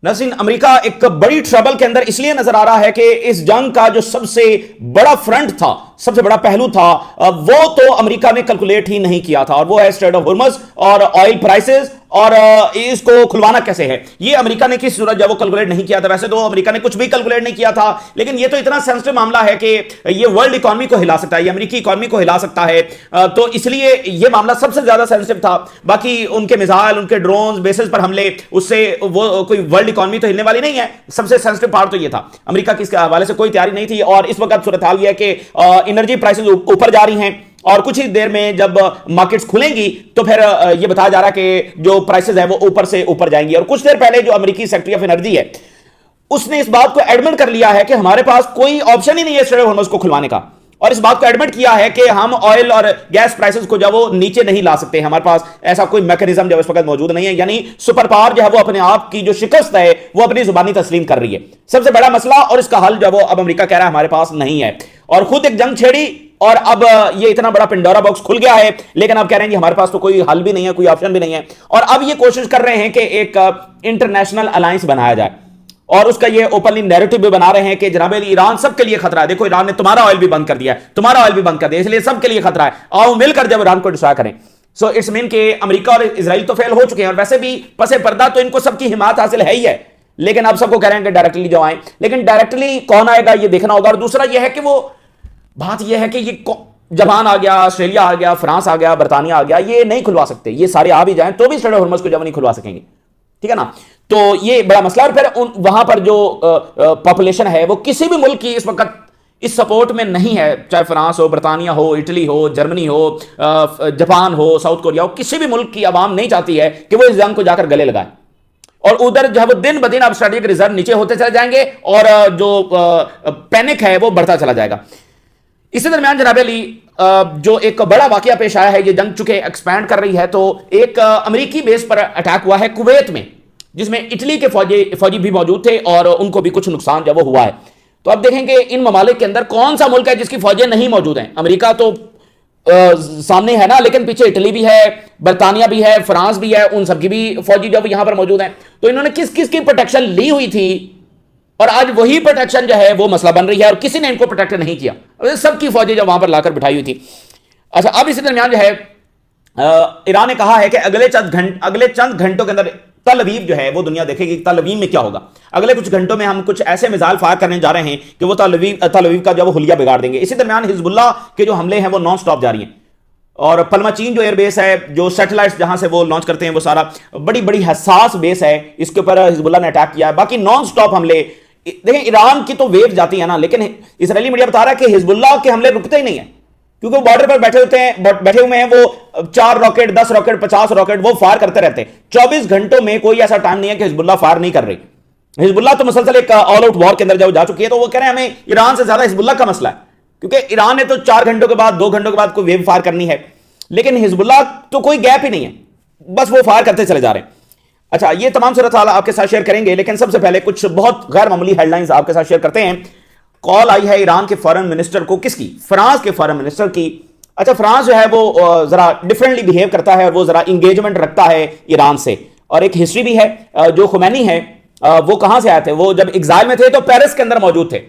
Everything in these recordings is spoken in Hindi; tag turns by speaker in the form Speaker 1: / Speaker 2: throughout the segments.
Speaker 1: नसीन, अमेरिका एक बड़ी ट्रबल के अंदर इसलिए नजर आ रहा है कि इस जंग का जो सबसे बड़ा फ्रंट था, सबसे बड़ा पहलू था, वो तो अमेरिका ने कैलकुलेट ही नहीं किया था, और वो है स्ट्रेट ऑफ हॉर्मज़ और ऑयल प्राइसेस, और इसको खुलवाना कैसे है, ये अमेरिका ने किस सूरत जब वो कैलकुलेट नहीं किया था। वैसे तो अमेरिका ने कुछ भी कैलकुलेट नहीं किया था, लेकिन ये तो इतना सेंसिटिव मामला है कि ये वर्ल्ड इकोनॉमी को हिला सकता है, ये अमेरिकी इकोनॉमी को हिला सकता है, तो इसलिए ये मामला सबसे ज्यादा सेंसिटिव था। बाकी उनके मिसाइल, उनके ड्रोन बेसिस पर हमले, उससे वो कोई वर्ल्ड इकोनॉमी तो हिलने वाली नहीं है। सबसे सेंसिटिव पार्ट तो ये था, अमेरिका की इसके हवाले से कोई तैयारी नहीं थी। और इस वक्त सूरत हाल यह है कि एनर्जी प्राइसेस ऊपर जा रही हैं, और कुछ ही देर में जब मार्केट्स खुलेंगी तो फिर यह बताया जा रहा है कि जो प्राइसेस है वो ऊपर से ऊपर जाएंगी। और कुछ देर पहले जो अमेरिकी सेक्रेटरी ऑफ एनर्जी है, उसने इस बात को एडमिट कर लिया है कि हमारे पास कोई ऑप्शन ही नहीं है स्ट्रेट ऑफ हॉर्मज़ को खुलवाने का, और इस बात को एडमिट किया है कि हम ऑयल और गैस प्राइसेस को जब वो नीचे नहीं ला सकते, हमारे पास ऐसा कोई मैकेनिज्म जो इस वक्त मौजूद नहीं है। यानी सुपर पावर जो है वो अपने आप की जो शिकस्त है वो अपनी जुबानी तस्लीम कर रही है। सबसे बड़ा मसला, और इसका हल जो वो अब अमेरिका कह रहा है हमारे पास नहीं है, और खुद एक जंग छेड़ी, और अब ये इतना बड़ा पिंडोरा बॉक्स खुल गया है, लेकिन अब कह रहे हैं कि हमारे पास तो कोई हल भी नहीं है, कोई ऑप्शन भी नहीं है। और अब ये कोशिश कर रहे हैं कि एक इंटरनेशनल अलायंस बनाया जाए, और उसका ये ओपनली नैरेटिव भी बना रहे हैं कि जनाब ईरान सबके लिए खतरा है, देखो ईरान ने तुम्हारा ऑयल भी बंद कर दिया है, तुम्हारा ऑयल भी बंद कर दिया, इसलिए सबके लिए खतरा है, आओ मिलकर जब ईरान को डिस्ट्रॉय करें। सो इट्स मीन कि अमेरिका और इजराइल तो फेल हो चुके हैं, और वैसे भी पसे पर्दा तो इनको सबकी हिमायत हासिल है ही है, लेकिन अब सबको कह रहे हैं कि डायरेक्टली जो आए, लेकिन डायरेक्टली कौन आएगा ये देखना होगा। और दूसरा यह है कि वो बात यह है कि ये जापान आ गया, ऑस्ट्रेलिया आ गया, फ्रांस आ गया, बर्तानिया आ गया, ये नहीं खुलवा सकते, ये सारे आ भी जाएं तो भी स्ट्रेट ऑफ हॉर्मज़ को जब नहीं खुलवा सकेंगे, ठीक है ना। तो ये बड़ा मसला। और फिर वहां पर जो पॉपुलेशन है वो किसी भी मुल्क की इस वक्त इस सपोर्ट में नहीं है, चाहे फ्रांस हो, बर्तानिया हो, इटली हो, जर्मनी हो, जापान हो, साउथ कोरिया हो, किसी भी मुल्क की आवाम नहीं चाहती है कि वो इस जंग को जाकर गले लगाए। और उधर जो है वो दिन ब दिन अब स्ट्रेटेजिक रिजर्व नीचे होते चले जाएंगे, और जो पैनिक है वो बढ़ता चला जाएगा। इसी दरमियान जनाब अली, जो एक बड़ा वाकया पेश आया है, ये जंग चुके एक्सपैंड कर रही है, तो एक अमेरिकी बेस पर अटैक हुआ है कुवैत में, जिसमें इटली के फौजी भी मौजूद थे, और उनको भी कुछ नुकसान जब वो हुआ है। तो अब देखेंगे इन ममालिक के अंदर कौन सा मुल्क है जिसकी फौजें नहीं मौजूद हैं। अमेरिका तो सामने है ना, लेकिन पीछे इटली भी है, बर्तानिया भी है, फ्रांस भी है, उन सबकी भी फौजी जब यहां पर मौजूद हैं। तो इन्होंने किस किस की प्रोटेक्शन ली हुई थी, और आज वही प्रोटेक्शन जो है वो मसला बन रही है, और किसी ने इनको प्रोटेक्ट नहीं किया, सबकी फौजें जब वहां पर लाकर बिठाई हुई थी। अच्छा, अब इसी दरमियान जो है ईरान ने कहा है कि अगले चंद घंटों के अंदर तल अवीव जो है वो दुनिया देखेगी तल अवीव में क्या होगा। अगले कुछ घंटों में हम कुछ ऐसे मिसाइल फायर करने जा रहे हैं कि वो तल अवीव का जो वो हुलिया बिगाड़ देंगे। इसी दरमियान हिजबुल्लाह के जो हमले हैं वो नॉन स्टॉप जारी हैं, और पलमाचीन जो एयरबेस है, जो सैटेलाइट्स जहां से वो लॉन्च करते हैं, वो सारा बड़ी बड़ी हसास बेस है, इसके ऊपर हिजबुल्लाह ने अटैक किया है। बाकी नॉन स्टॉप हमले देखें, ईरान की तो वेव जाती है ना, लेकिन इजरायली मीडिया बता रहा है कि हिजबुल्लाह के हमले रुकते ही नहीं है, क्योंकि वो बॉर्डर पर बैठे हुए हैं, वो 4 रॉकेट, 10 रॉकेट, 50 रॉकेट वो फायर करते रहते हैं 24 घंटों में। कोई ऐसा टाइम नहीं है कि हिजबुल्लाह फायर नहीं कर रही। हिजबुल्लाह तो मुसलसल एक ऑल आउट वॉर के अंदर जब जा चुकी है, तो वो कह रहे हैं हमें ईरान से ज्यादा हिजबुल्लाह का मसला है, क्योंकि ईरान ने तो 4 घंटों के बाद, 2 घंटों के बाद कोई वेव फायर करनी है, लेकिन हिजबुल्लाह तो कोई गैप ही नहीं है, बस वो फायर करते चले जा रहे हैं। अच्छा, ये तमाम सूरत हाल आपके साथ शेयर करेंगे, लेकिन सबसे पहले कुछ बहुत गैर मामूली हेडलाइंस आपके साथ शेयर करते हैं। कॉल आई है ईरान के फॉरेन मिनिस्टर को, किसकी? फ्रांस के फॉरेन मिनिस्टर की। अच्छा, फ्रांस जो है वो जरा डिफरेंटली बिहेव करता है, और वो जरा इंगेजमेंट रखता है ईरान से, और एक हिस्ट्री भी है। जो खुमैनी है वो कहां से आए थे? वो जब एग्जाइल में थे तो पेरिस के अंदर मौजूद थे,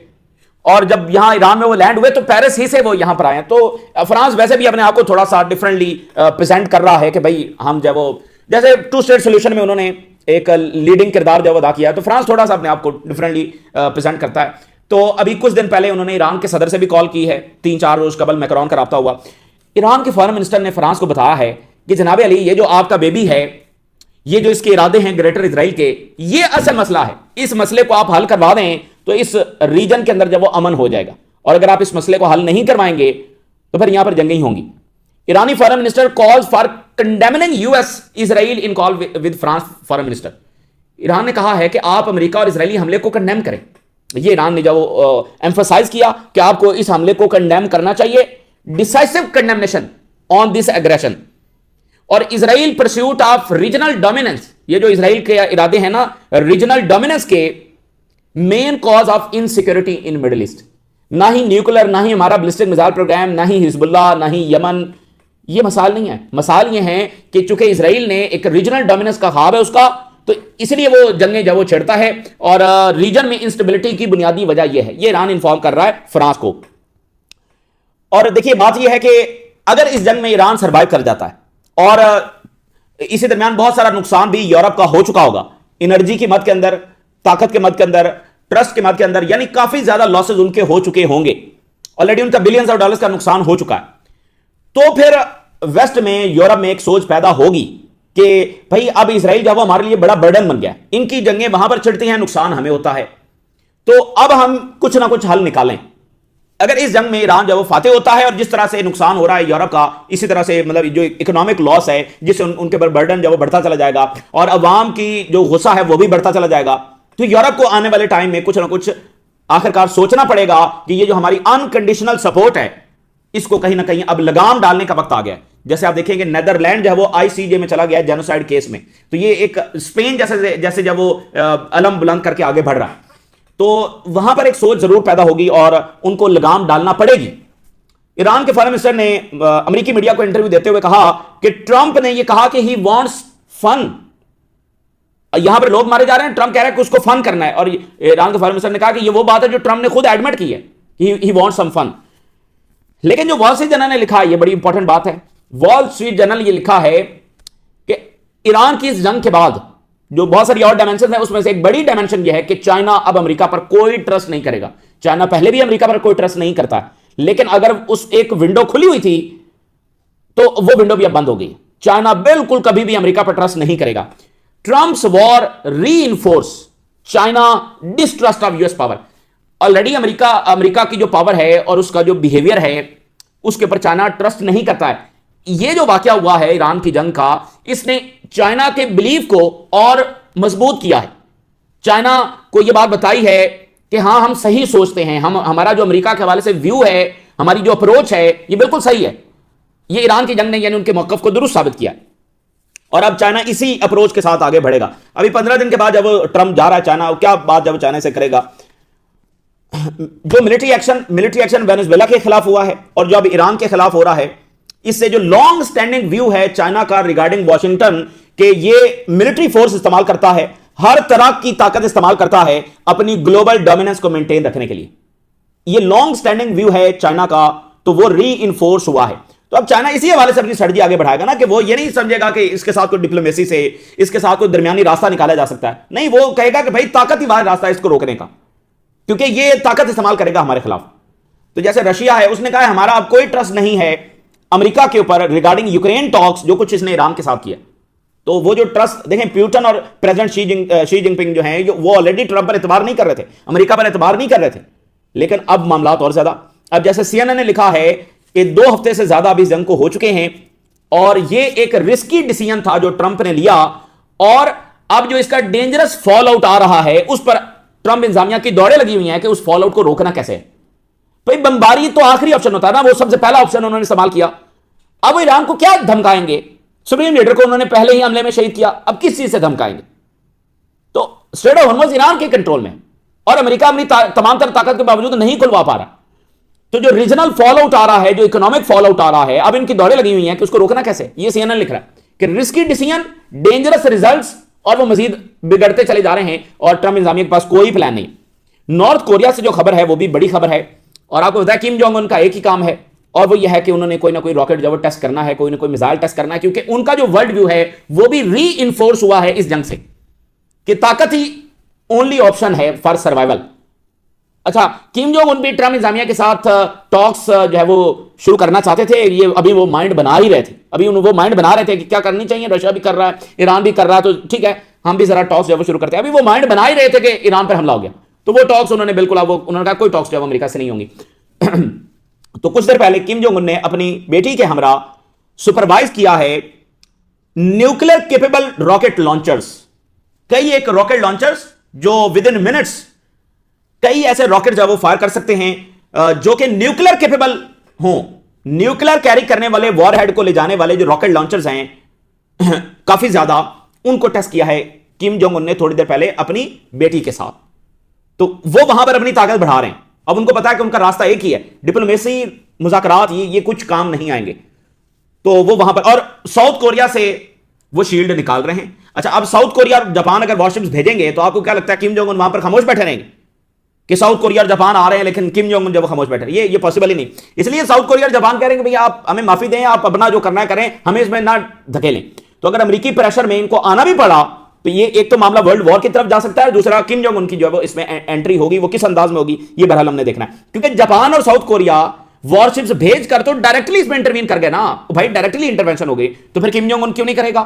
Speaker 1: और जब यहां ईरान में वो लैंड हुए तो पेरिस ही से वो यहां पर आए। तो फ्रांस वैसे भी अपने आप को थोड़ा सा डिफरेंटली प्रेजेंट कर रहा है कि भाई हम जब वो, जैसे 2 स्टेट सोल्यूशन में उन्होंने एक लीडिंग किरदार जब अदा किया, तो फ्रांस थोड़ा सा अपने आप को डिफरेंटली प्रेजेंट करता है। तो अभी कुछ दिन पहले उन्होंने ईरान के सदर से भी कॉल की है, 3-4 रोज कबल मैक्रोन का राब्ता हुआ। ईरान के फॉरेन मिनिस्टर ने फ्रांस को बताया है कि जनाब अली, ये जो आपका बेबी है, ये जो इसके इरादे हैं ग्रेटर इजराइल के, ये असल मसला है, इस मसले को आप हल करवा दें तो इस रीजन के अंदर जब वो अमन हो जाएगा, और अगर आप इस मसले को हल नहीं करवाएंगे तो फिर यहां पर जंगें ही होंगी। ईरानी foreign minister calls for condemning US Israel in call with France foreign minister. Iran ने कहा है कि आप अमेरिका और इजरायली हमले को कंडेम करें। ये ईरान ने जब एम्फसाइज किया कि आपको इस हमले को कंडेम करना चाहिए, decisive condemnation on this aggression, और Israel pursuit of regional dominance, ये जो इजराइल के इरादे हैं ना रीजनल डोमिनेंस के, main cause of insecurity in Middle East. ना ही न्यूक्लियर, ना ही हमारा बैलिस्टिक मिसाइल प्रोग्राम, ना ही हिजबुल्लाह, ना ही यमन, ये मसाल नहीं है। मसाल ये है कि चूंकि इजराइल ने एक रीजनल डोमिनेंस का ख्वाब है उसका, तो इसलिए वो जंगें जब वो छेड़ता है, और रीजन में इंस्टेबिलिटी की बुनियादी वजह यह है, ये ईरान इन्फॉर्म कर रहा है फ्रांस को। और देखिए बात यह है कि अगर इस जंग में ईरान सर्वाइव कर जाता है, और इसी दरमियान बहुत सारा नुकसान भी यूरोप का हो चुका होगा, एनर्जी की मद के अंदर, ताकत के मद के अंदर, ट्रस्ट के मद के अंदर, यानी काफी ज्यादा लॉसेज उनके हो चुके होंगे, ऑलरेडी उनका बिलियंस ऑफ डॉलर्स का नुकसान हो चुका है। तो फिर वेस्ट में, यूरोप में एक सोच पैदा होगी कि भाई अब इसराइल जब वो हमारे लिए बड़ा बर्डन बन गया, इनकी जंगें वहां पर छिड़ती हैं, नुकसान हमें होता है, तो अब हम कुछ ना कुछ हल निकालें। अगर इस जंग में ईरान जब वो फाते होता है और जिस तरह से नुकसान हो रहा है यूरोप का, इसी तरह से मतलब जो इकोनॉमिक लॉस है जिससे उनके ऊपर बर्डन जब वो बढ़ता चला जाएगा और अवाम की जो गुस्सा है वो भी बढ़ता चला जाएगा, तो यूरोप को आने वाले टाइम में कुछ ना कुछ आखिरकार सोचना पड़ेगा कि ये जो हमारी अनकंडीशनल सपोर्ट है इसको कहीं ना कहीं अब लगाम डालने का वक्त आ गया है। जैसे आप देखेंगे नेदरलैंड जो है वो आईसीजे में चला गया है जेनोसाइड केस में, तो ये एक स्पेन जैसे जब वो अलम बुलंद करके आगे बढ़ रहा है, तो वहां पर एक सोच जरूर पैदा होगी और उनको लगाम डालना पड़ेगी। ईरान के फॉरेन मिनिस्टर ने अमेरिकी मीडिया को इंटरव्यू देते हुए कहा कि ट्रंप ने यह कहा कि ही वांट्स फन। यहां पर लोग मारे जा रहे हैं, ट्रंप कह रहा है कि उसको फन करना है, और ईरान के फॉरेन मिनिस्टर ने कहा कि यह वो बात है जो ट्रंप ने खुद एडमिट की है, ही वांट्स सम फन। लेकिन जो वॉल स्ट्रीट जर्नल ने लिखा है, यह बड़ी इंपॉर्टेंट बात है। वॉल स्ट्रीट जर्नल ये लिखा है कि ईरान की इस जंग के बाद जो बहुत सारी और डायमेंशन है, उसमें से एक बड़ी डायमेंशन यह है कि चाइना अब अमेरिका पर कोई ट्रस्ट नहीं करेगा। चाइना पहले भी अमेरिका पर कोई ट्रस्ट नहीं करता, लेकिन अगर उस एक विंडो खुली हुई थी तो वो विंडो भी अब बंद हो गई। चाइना बिल्कुल कभी भी अमेरिका पर ट्रस्ट नहीं करेगा। Trump's war reinforce China distrust of US power. Already America की जो पावर है और उसका जो बिहेवियर है उसके ऊपर चाइना ट्रस्ट नहीं करता है। ये जो वाकया हुआ है ईरान की जंग का, इसने चाइना के बिलीव को और मजबूत किया है। चाइना को यह बात बताई है कि हां हम सही सोचते हैं, हमारा जो अमेरिका के हवाले से व्यू है, हमारी जो अप्रोच है, ये बिल्कुल सही है। ये ईरान की जंग ने यानी उनके मौकफ को दुरुस्त साबित किया और अब चाइना इसी अप्रोच के साथ आगे बढ़ेगा। अभी 15 दिन के बाद जब ट्रंप जा रहा है चाइना, क्या बात जब चाइना से करेगा। जो मिलिट्री एक्शन वेनेजुएला के खिलाफ हुआ है और जो अब ईरान के खिलाफ हो रहा है, इससे जो लॉन्ग स्टैंडिंग व्यू है चाइना का रिगार्डिंग वॉशिंगटन के ये मिलिट्री फोर्स इस्तेमाल करता है, हर तरह की ताकत इस्तेमाल करता है अपनी ग्लोबल डोमिनेंस को मेंटेन रखने के लिए। ये लॉन्ग स्टैंडिंग व्यू है चाइना का, तो वो री इन्फोर्स हुआ है। तो अब चाइना इसी हवाले से अपनी स्ट्रेटजी आगे बढ़ाएगा ना, कि वो ये नहीं समझेगा कि इसके साथ कोई डिप्लोमेसी से, इसके साथ कोई दरमियानी रास्ता निकाला जा सकता है। नहीं, वो कहेगा कि भाई ताकत ही वाला रास्ता है इसको रोकने का, क्योंकि ये ताकत इस्तेमाल करेगा हमारे खिलाफ। तो जैसे रशिया है, उसने कहा हमारा अब कोई ट्रस्ट नहीं है अमेरिका के ऊपर रिगार्डिंग यूक्रेन टॉक्स, जो कुछ इसने ईरान के साथ किया। तो वो जो ट्रस्ट देखें, पुतिन और प्रेसिडेंट शी जिनपिंग जो हैं, वो ऑलरेडी ट्रंप पर एतबार नहीं कर रहे थे, अमेरिका पर एतबार नहीं कर रहे थे, लेकिन अब मामला और ज्यादा। अब जैसे सीएनएन ने लिखा है कि 2 हफ्ते से ज्यादा अभी जंग को हो चुके हैं और ये एक रिस्की डिसीजन था जो ट्रंप ने लिया, और अब जो इसका डेंजरस फॉल आउट आ रहा है उस पर ट्रंप इंतजामिया की दौड़ें लगी हुई हैं कि उस फॉल आउट को रोकना कैसे है। भाई बमबारी तो आखिरी ऑप्शन होता है ना, वो सबसे पहला ऑप्शन उन्होंने इस्तेमाल किया। अब ईरान को क्या धमकाएंगे? सुप्रीम लीडर को उन्होंने पहले ही हमले में शहीद किया, अब किस चीज से धमकाएंगे? तो स्ट्रेट ऑफ हॉर्मुज़ ईरान के कंट्रोल में और अमेरिका अपनी तमाम तरह ताकत के बावजूद नहीं खुलवा पा रहा। तो जो रीजनल फॉल आउट आ रहा है, जो इकोनॉमिक फॉल आउट आ रहा है, अब इनकी दौड़ें लगी हुई हैं कि उसको रोकना कैसे। ये सीएनएन लिख रहा है कि रिस्की डिसीजन, डेंजरस रिजल्ट्स, और वो मजीद बिगड़ते चले जा रहे हैं और ट्रंप इंतजामिया के पास कोई प्लान नहीं। नॉर्थ कोरिया से जो खबर है वो भी बड़ी खबर है, और आपको पता है किम जोंग उन का एक ही काम है और वो यह है कि उन्होंने कोई ना कोई रॉकेट जो टेस्ट करना है, कोई ना कोई मिसाइल टेस्ट करना है, क्योंकि उनका जो वर्ल्ड व्यू है वो भी री इन्फोर्स हुआ है इस जंग से कि ताकत ही ओनली ऑप्शन है फॉर सर्वाइवल। अच्छा, किम जोंग उन भी ट्रंप इंतजामिया के साथ टॉक्स जो है वो शुरू करना चाहते थे। ये अभी वो माइंड बना ही रहे थे, अभी वो माइंड बना रहे थे कि क्या करनी चाहिए। रशिया भी कर रहा है, ईरान भी कर रहा है, तो ठीक है हम भी जरा टॉक्स जो है वो शुरू करते हैं। अभी वो माइंड बना ही रहे थे कि ईरान पर हमला हो गया, तो वो टॉक्स उन्होंने बिल्कुल, अब उन्होंने कहा कोई टॉक्स जो है अमेरिका से नहीं होंगी। तो कुछ देर पहले किम जोंग उन ने अपनी बेटी के हमरा सुपरवाइज किया है न्यूक्लियर केपेबल रॉकेट लॉन्चर्स, कई एक रॉकेट लॉन्चर्स जो विद इन मिनट्स कई ऐसे रॉकेट जो वो फायर कर सकते हैं जो कि न्यूक्लियर केपेबल हों, न्यूक्लियर कैरी करने वाले वॉरहेड को ले जाने वाले जो रॉकेट लॉन्चर्स हैं काफी ज्यादा, उनको टेस्ट किया है किम जोंग उन ने थोड़ी देर पहले अपनी बेटी के साथ। तो वो वहां पर अपनी ताकत बढ़ा रहे हैं। अब उनको पता है कि उनका रास्ता एक ही है, डिप्लोमेसी, मुज़ाकरात, ये कुछ काम नहीं आएंगे। तो वो वहां पर, और साउथ कोरिया से वो शील्ड निकाल रहे हैं। अच्छा, अब साउथ कोरिया और जापान अगर वॉरशिप्स भेजेंगे तो आपको क्या लगता है किम जोंग उन वहां पर खामोश बैठे रहेंगे कि साउथ कोरिया और जापान आ रहे हैं लेकिन किम जोंग उन जब खामोश बैठे? ये पॉसिबल ही नहीं। इसलिए साउथ कोरिया और जापान कह रहे हैं कि भैया आप हमें माफी दें, आप अपना जो करना है करें, हमें इसमें ना धकेलें। तो अगर अमेरिकी प्रेशर में इनको आना भी पड़ा तो ये एक तो मामला वर्ल्ड वॉर की तरफ जा सकता है, दूसरा किम जोंग उनकी जो है वो इसमें एंट्री होगी, वो किस अंदाज में होगी ये बहरहाल हमने देखना है। क्योंकि जापान और साउथ कोरिया वॉरशिप्स भेज कर तो डायरेक्टली इसमें इंटरवीन कर गए ना भाई, डायरेक्टली इंटरवेंशन हो गई, तो फिर किम जोंग उन क्यों नहीं करेगा?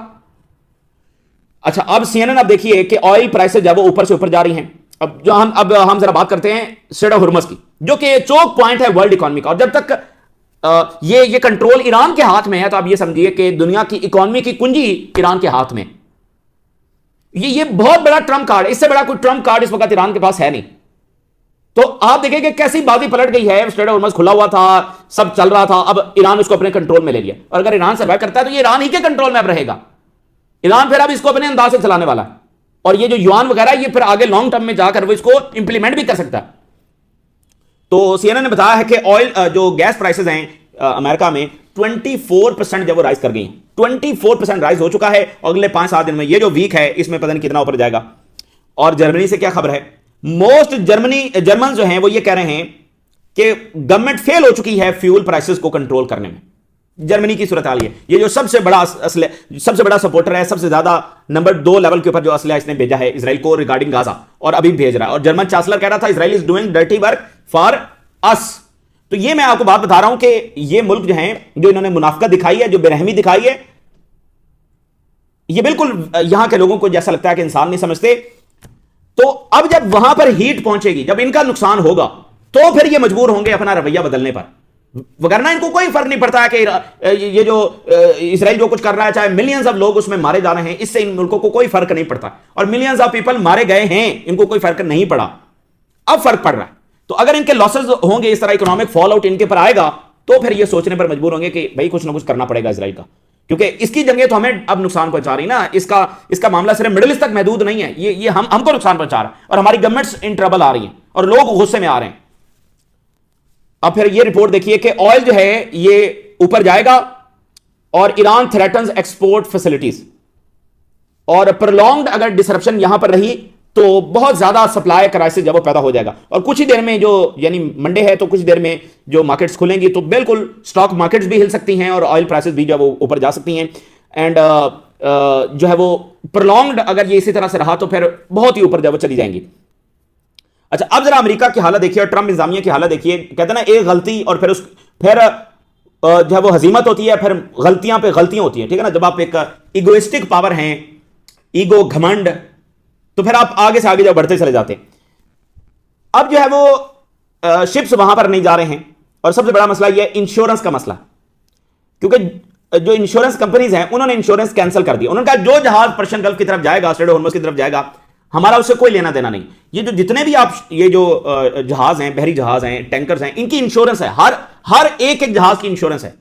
Speaker 1: अच्छा, अब सीएनएन आप देखिए कि ऑयल प्राइसेस जब वो ऊपर से ऊपर जा रही हैं। अब हम जरा बात करते हैं स्ट्रेट ऑफ हुर्मुज़ की, जो कि चोक पॉइंट है वर्ल्ड इकोनॉमी का। और जब तक ये कंट्रोल ईरान के हाथ में है तो आप ये समझिए कि दुनिया की इकोनॉमी की कुंजी ईरान के हाथ में। ये बहुत बड़ा ट्रम्प कार्ड, इससे बड़ा कोई ट्रम्प कार्ड इस वक्त ईरान के पास है नहीं। तो आप देखिए कि कैसी बाजी पलट गई है। स्ट्रेट ऑफ हुर्मुज़ खुला हुआ था, सब चल रहा था, अब ईरान उसको अपने कंट्रोल में ले लिया। और अगर ईरान सर्वाइव करता है तो ये ईरान ही के कंट्रोल में अब रहेगा। ईरान फिर अब इसको अपने अंदाज से चलाने वाला है, और ये जो युआन वगैरह ये फिर आगे लॉन्ग टर्म में जाकर वो इसको इंप्लीमेंट भी कर सकता है। तो सीएनएन ने बताया है कि ऑयल जो गैस प्राइसेस हैं अमेरिका में 24% जब वो राइज कर गई, 24% राइज हो चुका है अगले 5-7 दिन में। ये जो वीक है इसमें पता नहीं कितना ऊपर जाएगा। और जर्मनी से क्या खबर है? मोस्ट जर्मन जो हैं वो ये कह रहे हैं कि गवर्नमेंट फेल हो चुकी है फ्यूल प्राइसेस को कंट्रोल करने में। जर्मनी की सूरत हाल ये जो सबसे बड़ा सपोर्टर है, सबसे ज्यादा नंबर 2 लेवल के ऊपर जो असला इसने भेजा है इसराइल को रिगार्डिंग गाजा, और अभी भेज रहा है। और जर्मन चांसलर कह रहा था Israel is doing dirty work for us. तो ये मैं आपको बात बता रहा हूं कि ये मुल्क जो है, जो इन्होंने मुनाफिकत दिखाई है, जो बेरहमी दिखाई है, ये बिल्कुल यहां के लोगों को जैसा लगता है कि इंसान नहीं समझते। तो अब जब वहां पर हीट पहुंचेगी, जब इनका नुकसान होगा, तो फिर ये मजबूर होंगे अपना रवैया बदलने पर। वगरना इनको कोई फर्क नहीं पड़ता है कि ये जो इसराइल जो कुछ कर रहा है, चाहे मिलियंस ऑफ लोग उसमें मारे जा रहे हैं, इससे इन मुल्कों को कोई फर्क नहीं पड़ता। और मिलियंस ऑफ पीपल मारे गए हैं, इनको कोई फर्क नहीं पड़ा, अब फर्क पड़ रहा है। तो अगर इनके लॉसेस होंगे, इस तरह इकोनॉमिक फॉल आउट इनके पर आएगा, तो फिर ये सोचने पर मजबूर होंगे कि भाई कुछ ना कुछ करना पड़ेगा इसराइल का, क्योंकि इसकी जंगें तो हमें अब नुकसान पहुंचा रही ना। इसका मामला सिर्फ मिडिल ईस्ट तक महदूद नहीं है, ये हमको नुकसान पहुंचा रहा है, और हमारी गवर्नमेंट्स इन ट्रबल आ रही हैं और लोग गुस्से में आ रहे हैं। अब फिर ये रिपोर्ट देखिए कि ऑयल जो है ये ऊपर जाएगा, और ईरान थ्रेटन्स एक्सपोर्ट फैसिलिटीज, और प्रोलॉन्ग्ड अगर डिसरप्शन यहां पर रही तो बहुत ज्यादा सप्लाई क्राइसिस जब वो पैदा हो जाएगा। और कुछ ही देर में, जो यानी मंडे है, तो कुछ देर में जो मार्केट्स खुलेंगी तो बिल्कुल स्टॉक मार्केट्स भी हिल सकती हैं और ऑयल प्राइसेस भी जो वो ऊपर जा सकती हैं। एंड जो है वो प्रोलॉन्ग्ड अगर ये इसी तरह से रहा तो फिर बहुत ही ऊपर जब वो चली जाएंगी। अच्छा, अब जरा अमेरिका की हालत देखिए और ट्रंप इंतजामिया की हालत देखिए। कहते हैं ना, एक गलती और फिर जो है वो हजीमत होती है, फिर गलतियां पे गलतियां होती हैं, ठीक है ना। जब आप एक इगोइस्टिक पावर हैं, ईगो, घमंड, तो फिर आप आगे से आगे जब बढ़ते चले जाते। अब जो है वो शिप्स वहां पर नहीं जा रहे हैं, और सबसे बड़ा मसला यह इंश्योरेंस का मसला, क्योंकि जो इंश्योरेंस कंपनीज हैं उन्होंने इंश्योरेंस कैंसिल कर दिया। उन्होंने कहा जो जहाज पर्शियन गल्फ की तरफ जाएगा, स्ट्रेट ऑफ हुर्मुज़ की तरफ जाएगा, हमारा उससे कोई लेना देना नहीं। ये जो जितने भी आप ये जो जहाज हैं, बहरी जहाज हैं, टैंकर्स हैं, इनकी इंश्योरेंस है, हर एक जहाज की इंश्योरेंस है।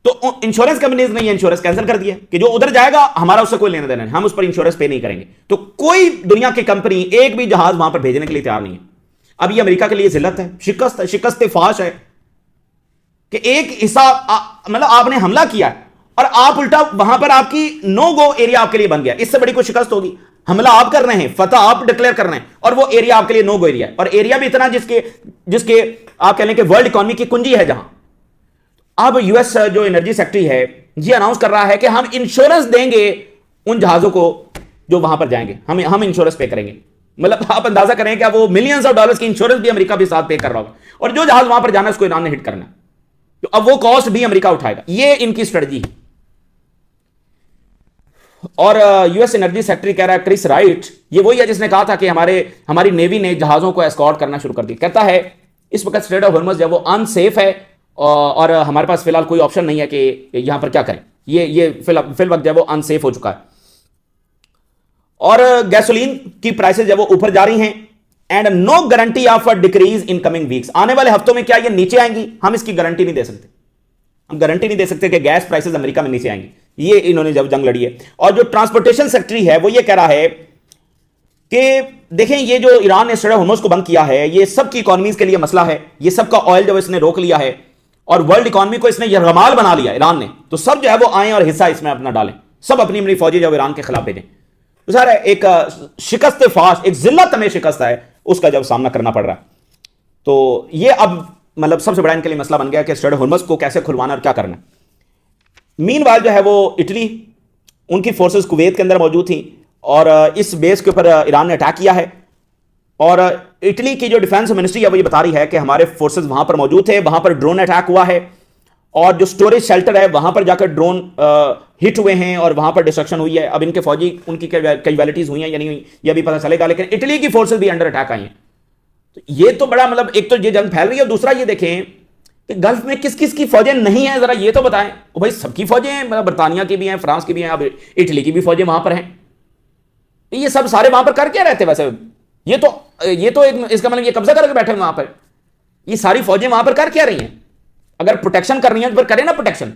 Speaker 1: तो इंश्योरेंस कंपनीज ने ये इंश्योरेंस कैंसिल कर दिया कि जो उधर जाएगा हमारा उससे कोई लेना देना नहीं, हम उस पर इंश्योरेंस पे नहीं करेंगे। तो कोई दुनिया की कंपनी एक भी जहाज वहां पर भेजने के लिए तैयार नहीं है। अब ये अमेरिका के लिए जिल्लत है, शिकस्त फाश है कि एक हिस्सा मतलब आपने हमला किया और आप उल्टा वहां पर आपकी नो गो एरिया आपके लिए बन गया। इससे बड़ी कोई शिकस्त होगी? हमला आप कर रहे हैं, फतह आप डिक्लेयर कर रहे हैं, और वो एरिया आपके लिए नो गो एरिया है, और एरिया भी इतना जिसके आप कह लें कि वर्ल्ड इकोनॉमी की कुंजी है जहां। अब यूएस जो एनर्जी सेक्रेटरी है ये अनाउंस कर रहा है कि हम इंश्योरेंस देंगे उन जहाजों को जो वहां पर जाएंगे, हम इंश्योरेंस पे करेंगे। मतलब आप अंदाजा करें कि वो मिलियंस ऑफ डॉलर्स की इंश्योरेंस भी अमेरिका भी साथ पे कर रहा होगा, और जो जहाज वहां पर जाना है उसको ईरान ने हिट करना, तो अब वो कॉस्ट भी अमेरिका उठाएगा। ये इनकी स्ट्रेटजी है। और यूएस एनर्जी सेक्रेटरी कह रहा है क्रिस राइट, ये वही है जिसने कहा था कि हमारी नेवी ने जहाजों को एस्कॉर्ट करना शुरू कर दिया। कहता है इस वक्त स्ट्रेट ऑफ हुर्मुज़ जब वो अनसेफ है, और हमारे पास फिलहाल कोई ऑप्शन नहीं है कि यहां पर क्या करें। ये फिल वक्त जब वो अनसेफ हो चुका है। और गैसोलीन की प्राइसेस जब वो ऊपर जा रही हैं, and no guarantee of a decrease in coming weeks. आने वाले हफ्तों में क्या ये नीचे आएंगी? हम इसकी गारंटी नहीं दे सकते। हम गारंटी नहीं दे सकते कि गैस प्राइसेस अमेरिका में नीचे आएंगी। ये इन्होंने जब जंग लड़ी है। और जो ट्रांसपोर्टेशन सेक्रेटरी है वो ये कह रहा है कि देखें, ये जो ईरान ने स्ट्रेट ऑफ हुर्मुज़ को बंद किया है, ये सबकी इकोनॉमीज के लिए मसला है। ये सबका ऑयल जब इसने रोक लिया है और वर्ल्ड इकोनॉमी को इसने यरगमाल बना लिया ईरान ने, तो सब जो है वो आए और हिस्सा इसमें अपना डालें। सब अपनी अपनी फौजी जब ईरान के खिलाफ भेजें। तो सर एक शिकस्त फाश, एक जिल्लत में शिकस्त है, उसका जब सामना करना पड़ रहा है। तो ये अब मतलब सबसे बड़ा इनके लिए मसला बन गया कि स्ट्रेट ऑफ हॉर्मज़ को कैसे खुलवाना और क्या करना। मीनवाइल जो है वो इटली, उनकी फोर्सेस कुवैत के अंदर मौजूद थी और इस बेस के ऊपर ईरान ने अटैक किया है। और इटली की जो डिफेंस मिनिस्ट्री है वो ये बता रही है कि हमारे फोर्सेस वहां पर मौजूद थे, वहां पर ड्रोन अटैक हुआ है और जो स्टोरेज शेल्टर है वहां पर जाकर ड्रोन हिट हुए हैं और वहां पर डिस्ट्रक्शन हुई है। अब इनके फौजी उनकी कैजुअलिटीज हुई हैं या नहीं हुई ये भी पता चलेगा, लेकिन इटली की फोर्सेस भी अंडर अटैक आई हैं। तो ये तो बड़ा मतलब एक तो ये जंग फैल रही है, दूसरा ये देखें कि गल्फ में किस किस की फौजें नहीं हैं, जरा ये तो बताएं। भाई सबकी फौजें हैं, मतलब बरतानिया की भी हैं, फ्रांस की भी हैं, अब इटली की भी फौजें वहां पर हैं। ये सब सारे वहां पर कर क्या रहते वैसे? ये तो एक इसका मतलब ये कब्जा करके बैठे वहां पर। ये सारी फौजें वहां पर कर क्या रही हैं? अगर प्रोटेक्शन कर रही हैं तो फिर करें ना प्रोटेक्शन।